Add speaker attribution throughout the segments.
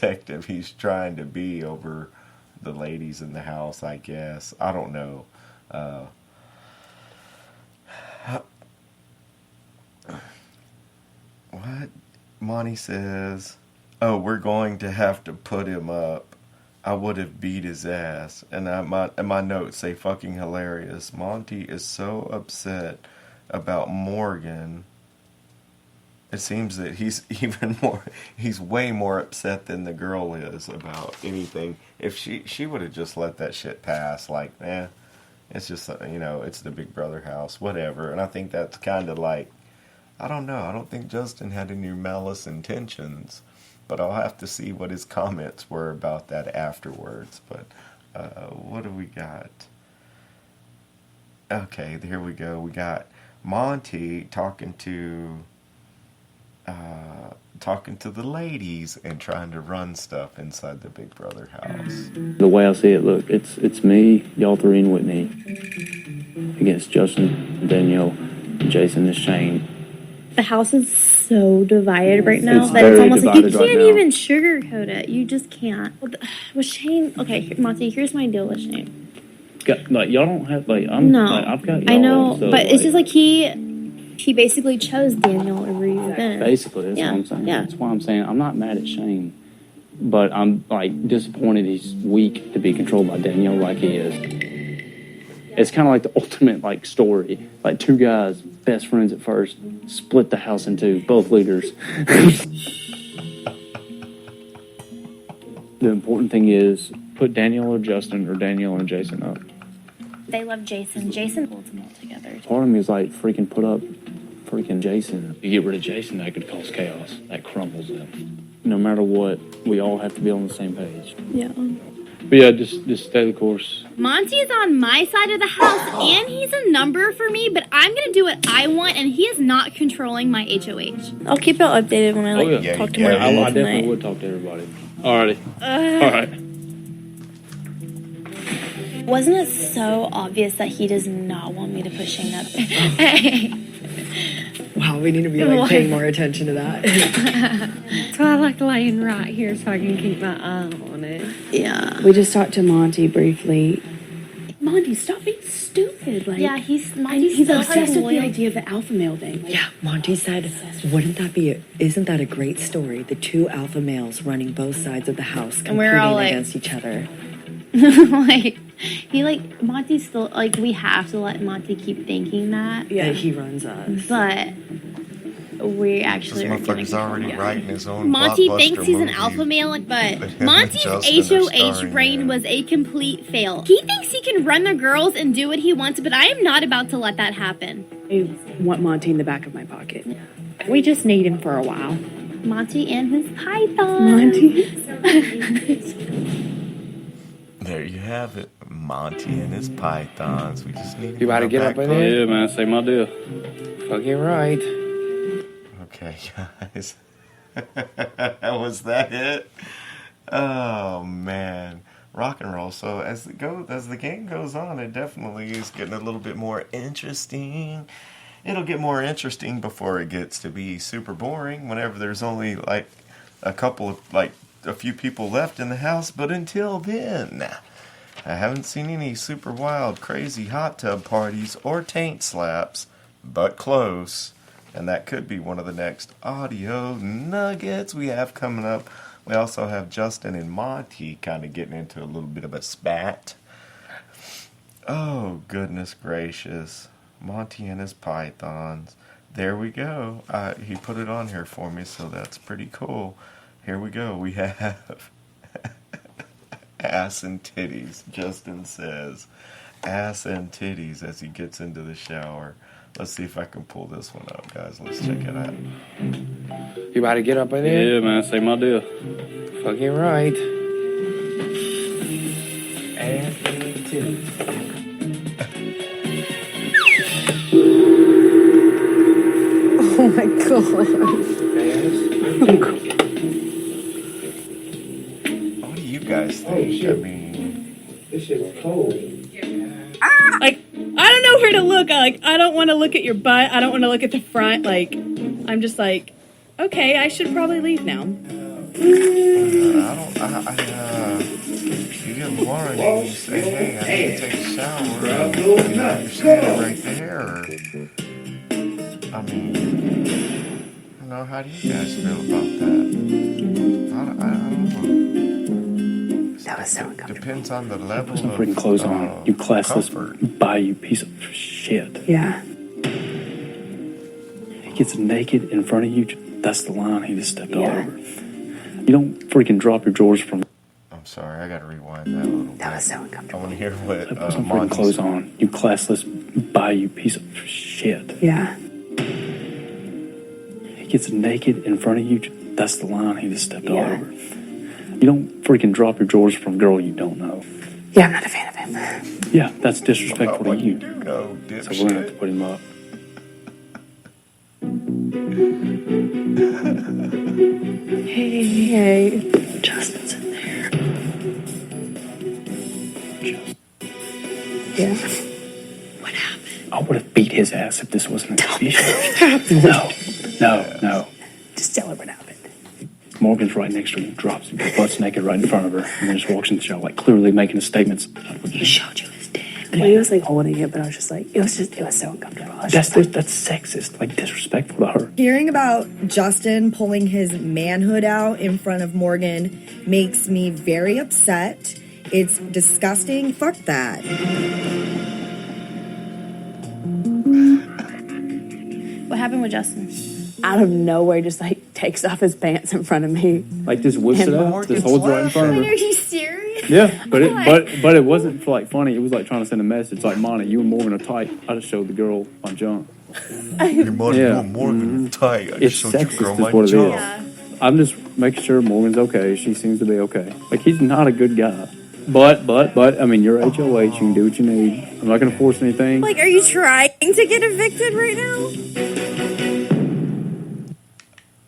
Speaker 1: protective he's trying to be over the ladies in the house, I guess. I don't know. What? Monte says, oh, we're going to have to put him up. I would have beat his ass. And my notes say fucking hilarious. Monte is so upset about Morgan. It seems that he's way more upset than the girl is about anything. If she would have just let that shit pass, like, it's just, it's the Big Brother house, whatever. And I think that's kind of like, I don't know. I don't think Justin had any malice intentions, but I'll have to see what his comments were about that afterwards. But what do we got? Okay, here we go. We got Monte talking to the ladies and trying to run stuff inside the Big Brother house.
Speaker 2: The way I see it, look, it's me, y'all three and Whitney, against Justin, Danielle, Jason, and Shane.
Speaker 3: The house is so divided right now that it's almost like you can't even sugarcoat it. You just can't. With Shane, okay, Monte, here's my deal with Shane.
Speaker 2: Like, y'all don't have, like, I've got y'all.
Speaker 3: I know,
Speaker 2: so,
Speaker 3: but it's just like he basically chose Daniel over you then.
Speaker 2: Basically, that's what I'm saying. Yeah. That's why I'm saying I'm not mad at Shane, but I'm, like, disappointed he's weak to be controlled by Danielle like he is. It's kind of like the ultimate, like, story. Like, two guys, best friends at first, split the house in two, both leaders. The important thing is put Danielle or Justin or Danielle and Jason up.
Speaker 3: They love Jason. Jason holds them all together.
Speaker 2: Part of me is like, freaking put up freaking Jason. You get rid of Jason, that could cause chaos. That crumbles them. No matter what, we all have to be on the same page.
Speaker 3: Yeah.
Speaker 2: But yeah, just stay the course.
Speaker 3: Monty is on my side of the house, and he's a number for me, but I'm going to do what I want, and he is not controlling my HOH. I'll keep y'all updated when I talk to my
Speaker 2: I definitely would talk to everybody. Alrighty. Alright.
Speaker 3: Wasn't it so obvious that he does not want me to push Shane up?
Speaker 4: Wow, we need to be like paying more attention to that.
Speaker 5: So I like laying right here so I can keep my eye on it.
Speaker 3: Yeah.
Speaker 4: We just talked to Monte briefly. Monte, stop being stupid. Like,
Speaker 3: yeah, he's
Speaker 4: obsessed with the idea of the alpha male thing. Like,
Speaker 6: yeah, Monte said, isn't that a great story? The two alpha males running both sides of the house, competing against each other.
Speaker 3: Monty's still, we have to let Monty keep thinking that.
Speaker 6: Yeah, he runs us.
Speaker 3: But we actually
Speaker 1: this motherfucker's already writing his own
Speaker 3: Monty thinks he's an alpha male, but Monty's HOH brain was a complete fail. He thinks he can run the girls and do what he wants, but I am not about to let that happen.
Speaker 4: I want Monte in the back of my pocket.
Speaker 3: Yeah.
Speaker 5: We just need him for a while.
Speaker 3: Monty and his python.
Speaker 4: Monty?
Speaker 1: There you have it. Monty and his pythons. We just need
Speaker 2: You about to get up in there? Yeah, man. Say my deal. Fucking right.
Speaker 1: Okay, guys. Was that it? Oh, man. Rock and roll. So as the game goes on, it definitely is getting a little bit more interesting. It'll get more interesting before it gets to be super boring whenever there's only, like, a few people left in the house. But until then, I haven't seen any super wild, crazy hot tub parties or taint slaps, but close. And that could be one of the next audio nuggets we have coming up. We also have Justin and Monte kind of getting into a little bit of a spat. Oh, goodness gracious. Monte and his pythons. There we go. He put it on here for me, so that's pretty cool. Here we go. We have ass and titties. Justin says ass and titties as he gets into the shower. Let's see if I can pull this one up, guys. Let's check it out.
Speaker 2: You about to get up in there? Yeah, man. Say my deal. Fucking right.
Speaker 6: Ass and titties.
Speaker 5: Oh my god.
Speaker 1: What do you guys think? I mean,
Speaker 7: this shit was cold.
Speaker 8: I don't know where to look. I don't want to look at your butt. I don't want to look at the front. I'm just like, okay, I should probably leave now.
Speaker 1: I don't take a shower. You're standing right there. I mean, how do you guys feel about that? I don't know.
Speaker 4: That was so uncomfortable.
Speaker 1: Depends on the level
Speaker 2: Some
Speaker 1: of
Speaker 2: freaking clothes on. You classless
Speaker 1: comfort.
Speaker 2: bayou piece of shit.
Speaker 4: Yeah.
Speaker 2: He gets naked in front of you. That's the line he just stepped all over. You don't freaking drop your drawers from.
Speaker 1: I'm sorry, I gotta rewind that a little bit.
Speaker 4: That was so
Speaker 1: I
Speaker 4: uncomfortable.
Speaker 1: want to hear what
Speaker 2: Put some freaking
Speaker 1: Monte's
Speaker 2: clothes on. You classless bayou piece of shit.
Speaker 4: Yeah.
Speaker 2: He gets naked in front of you. That's the line he just stepped all over. You don't freaking drop your drawers from a girl you don't know.
Speaker 4: Yeah, I'm not a fan of him.
Speaker 2: Yeah, that's disrespectful to you.
Speaker 1: do know,
Speaker 2: So we're gonna have to put him up.
Speaker 4: Hey. Justin's in there. Yeah. What happened?
Speaker 2: I would have beat his ass if this wasn't a TV show. No.
Speaker 4: Just tell her what happened.
Speaker 2: Morgan's right next to her, drops him, butts naked right in front of her, and then just walks in the show, like clearly making statements.
Speaker 4: He showed you his dick. Well, he was like holding it, but I was just like, it was so uncomfortable.
Speaker 2: That's sexist, like disrespectful to her.
Speaker 7: Hearing about Justin pulling his manhood out in front of Morgan makes me very upset. It's disgusting. Fuck that.
Speaker 3: What happened with Justin?
Speaker 4: Out of nowhere, just like takes off his pants in front of me.
Speaker 2: Like just whips it out, just holds it right in front of
Speaker 3: Are
Speaker 2: her.
Speaker 3: you serious?
Speaker 2: Yeah, but it wasn't for like funny. It was like trying to send a message. Like, Monte, you and Morgan are tight. I just showed the girl my junk.
Speaker 1: Your money,
Speaker 2: Yeah.
Speaker 1: Morgan, tight. I
Speaker 2: It's
Speaker 1: just showed you
Speaker 2: sexist,
Speaker 1: girl
Speaker 2: is
Speaker 1: my
Speaker 2: what it
Speaker 1: junk.
Speaker 2: is.
Speaker 3: Yeah.
Speaker 2: I'm just making sure Morgan's okay. She seems to be okay. Like, he's not a good guy. But, I mean, you're HOH. You can do what you need. I'm not going to force anything.
Speaker 3: Like, are you trying to get evicted right now?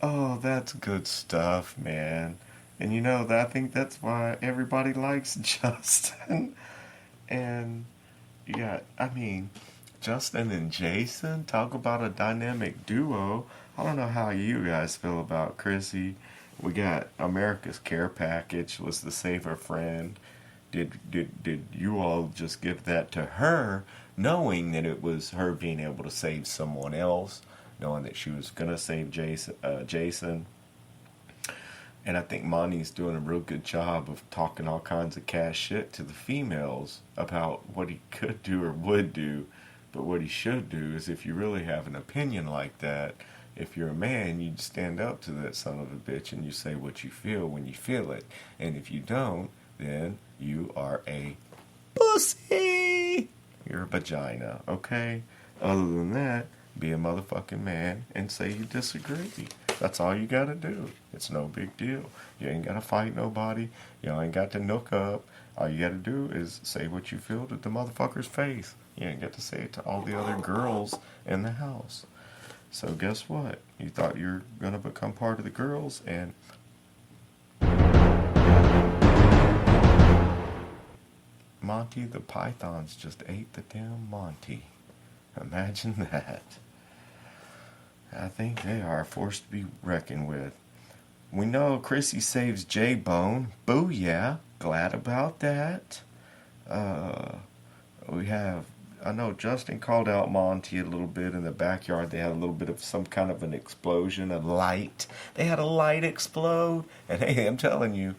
Speaker 1: Oh, that's good stuff, man. And I think that's why everybody likes Justin. And Justin and Jason, talk about a dynamic duo. I don't know how you guys feel about Chrissy. We got America's Care Package was the saver friend. Did you all just give that to her, knowing that it was her being able to save someone else, knowing that she was gonna save Jason? And I think Monte's doing a real good job of talking all kinds of cash shit to the females about what he could do or would do. But what he should do is, if you really have an opinion like that, if you're a man, you'd stand up to that son of a bitch and you say what you feel when you feel it. And if you don't, then you are a pussy. You're a vagina, okay? Other than that, be a motherfucking man and say you disagree. That's all you gotta do. It's no big deal. You ain't gotta fight nobody. You ain't got to nook up. All you gotta do is say what you feel to the motherfucker's face. You ain't got to say it to all the other girls in the house. So guess what? You thought you were gonna become part of the girls, and Monte the Pythons just ate the damn Monte. Imagine that. I think they are a force to be reckoned with. We know Chrissy saves J-Bone. Booyah. Glad about that. I know Justin called out Monte a little bit in the backyard. They had a little bit of some kind of an explosion, a light. They had a light explode. And hey, I'm telling you,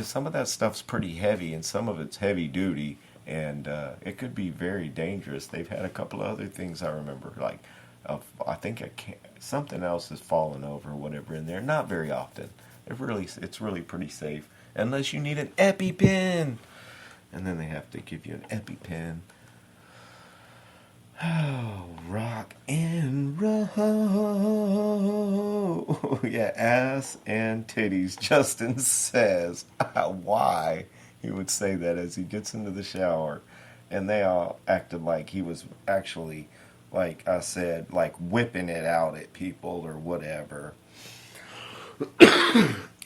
Speaker 1: some of that stuff's pretty heavy and some of it's heavy duty. And it could be very dangerous. They've had a couple of other things I remember, like I think something else has fallen over or whatever in there. Not very often. It's really pretty safe, unless you need an EpiPen, and then they have to give you an EpiPen. Oh, rock and roll. Yeah, ass and titties. Justin says why he would say that as he gets into the shower, and they all acted like he was actually, like I said, like whipping it out at people or whatever.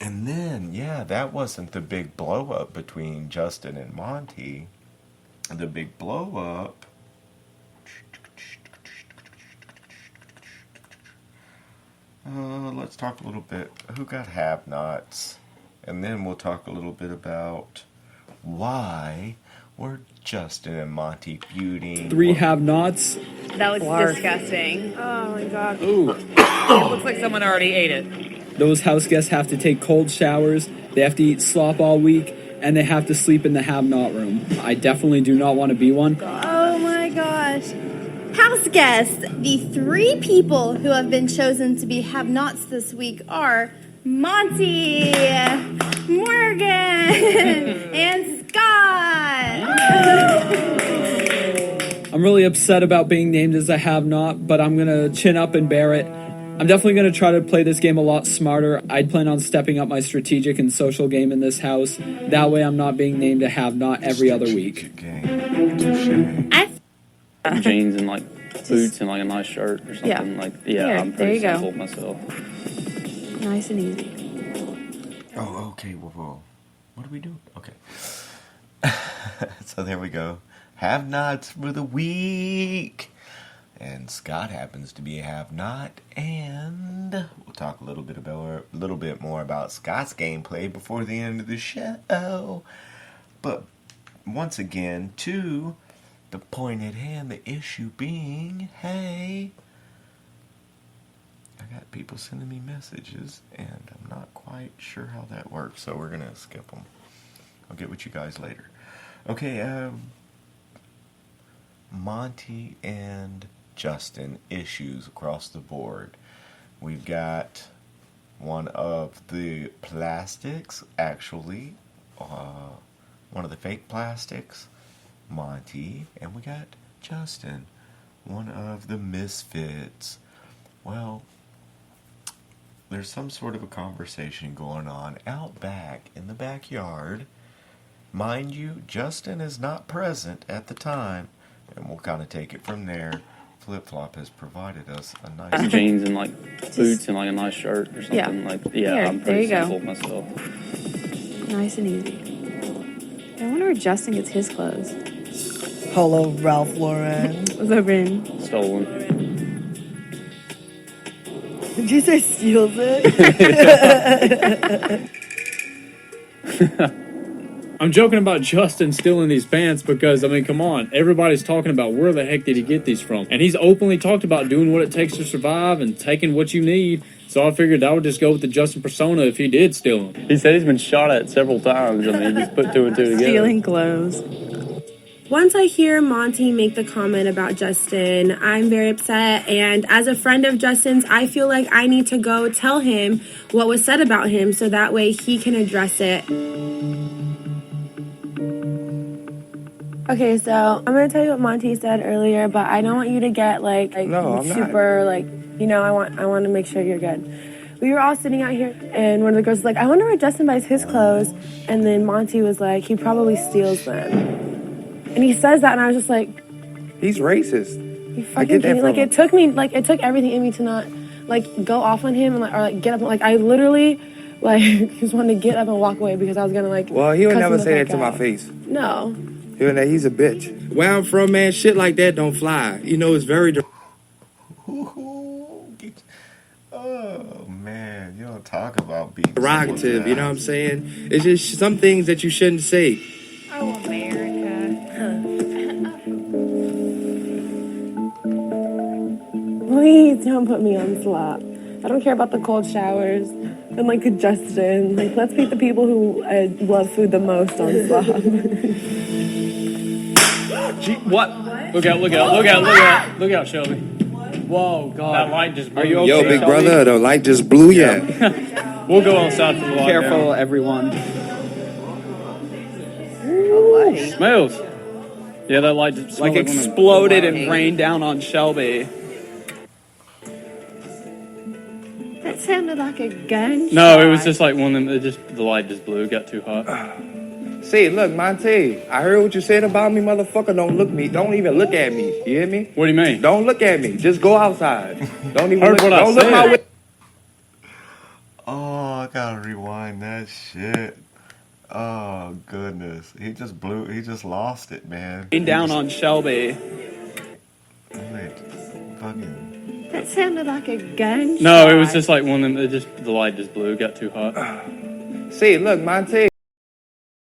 Speaker 1: And then, that wasn't the big blow up between Justin and Monte. The big blow up. Let's talk a little bit. Who got have-nots? And then we'll talk a little bit about why were Justin and Monte feuding.
Speaker 9: 3 have-nots.
Speaker 10: That looks
Speaker 4: Barf.
Speaker 10: disgusting. Oh my god.
Speaker 9: Ooh.
Speaker 10: It looks like someone already ate it.
Speaker 9: Those house guests have to take cold showers, they have to eat slop all week, and they have to sleep in the have-not room. I definitely do not want to be one.
Speaker 3: Oh my gosh. House guests, the 3 people who have been chosen to be have-nots this week are Monte, Morgan, and Scott.
Speaker 9: I'm really upset about being named as a have-not, but I'm going to chin up and bear it. I'm definitely going to try to play this game a lot smarter. I'd plan on stepping up my strategic and social game in this house. That way I'm not being named a have-not every other week.
Speaker 2: Jeans and like boots and like a nice shirt or something.
Speaker 10: Here,
Speaker 2: I'm
Speaker 10: there
Speaker 2: pretty
Speaker 10: you go.
Speaker 2: simple myself.
Speaker 10: Nice and easy.
Speaker 1: Oh, okay. Whoa. What are we doing? Okay. So there we go. Have-nots for the week. And Scott happens to be a have-not, and we'll talk a little bit more about Scott's gameplay before the end of the show. But once again, to the point at hand, the issue being, hey, I got people sending me messages, and I'm not quite sure how that works, so we're gonna skip them. I'll get with you guys later. Okay, Monte and Justin issues across the board. We've got one of the plastics, actually, one of the fake plastics, Monte, and we got Justin, one of the misfits. Well, there's some sort of a conversation going on out back in the backyard. Mind you, Justin is not present at the time, and we'll kind of take it from there. Flip-Flop has provided us a nice
Speaker 2: Jeans and like boots and like a nice shirt or something.
Speaker 10: Here,
Speaker 2: I'm
Speaker 10: there
Speaker 2: pretty
Speaker 10: you go.
Speaker 2: simple myself.
Speaker 10: Nice and easy. I wonder where Justin gets his clothes.
Speaker 7: Polo Ralph Lauren.
Speaker 10: What's up, Bryn?
Speaker 2: Stolen.
Speaker 7: Did you say steals it?
Speaker 11: I'm joking about Justin stealing these pants because, I mean, come on. Everybody's talking about where the heck did he get these from. And he's openly talked about doing what it takes to survive and taking what you need. So I figured I would just go with the Justin persona if he did steal them.
Speaker 2: He said he's been shot at several times. I mean, just put 2 and 2 together.
Speaker 10: Stealing clothes.
Speaker 12: Once I hear Monte make the comment about Justin, I'm very upset. And as a friend of Justin's, I feel like I need to go tell him what was said about him so that way he can address it. Okay, so I'm going to tell you what Monte said earlier, but I don't want you to get
Speaker 13: No, I'm
Speaker 12: super I want to make sure you're good. We were all sitting out here, and one of the girls was like, I wonder where Justin buys his clothes. And then Monte was like, he probably steals them. And he says that, and I was just like,
Speaker 13: he's racist.
Speaker 12: You fucking kidding? Like, it took everything in me to not, go off on him and, get up. I literally, just wanted to get up and walk away because I was going to,
Speaker 13: Well, he would never say that to my face.
Speaker 12: No.
Speaker 13: He's a bitch. Where I'm from, man, shit like that don't fly. It's very...
Speaker 1: Oh, man, you don't talk about being
Speaker 13: derogative, you know what I'm saying? It's just some things that you shouldn't say.
Speaker 10: Oh, America.
Speaker 12: Please don't put me on slop. I don't care about the cold showers and, the Justin. Let's pick the people who love food the most on slop.
Speaker 11: What? Look out, Shelby. Whoa, God. That light just blew.
Speaker 13: Are you okay, Yo, big brother, the light just blew you.
Speaker 11: We'll go outside for the lockdown.
Speaker 9: Careful, everyone.
Speaker 11: Smells. Yeah, that light just
Speaker 9: Like exploded and rained down on Shelby.
Speaker 10: That sounded like a gun.
Speaker 11: No, it was just like one of them. The light just blew. It got too hot.
Speaker 13: See, look, Monte, I heard what you said about me, motherfucker. Don't even look at me. You hear me?
Speaker 11: What do you mean?
Speaker 13: Don't look at me. Just go outside. Don't even
Speaker 11: Heard
Speaker 13: look.
Speaker 11: what I
Speaker 13: Don't look
Speaker 11: said.
Speaker 13: my way.
Speaker 1: Oh, I gotta rewind that shit. Oh, goodness. He just lost it, man.
Speaker 9: Rained down on Shelby.
Speaker 1: Fucking...
Speaker 10: That sounded like a gun.
Speaker 11: No, it was just like one of them. The light just blew. It got too hot.
Speaker 13: See, look, Monte.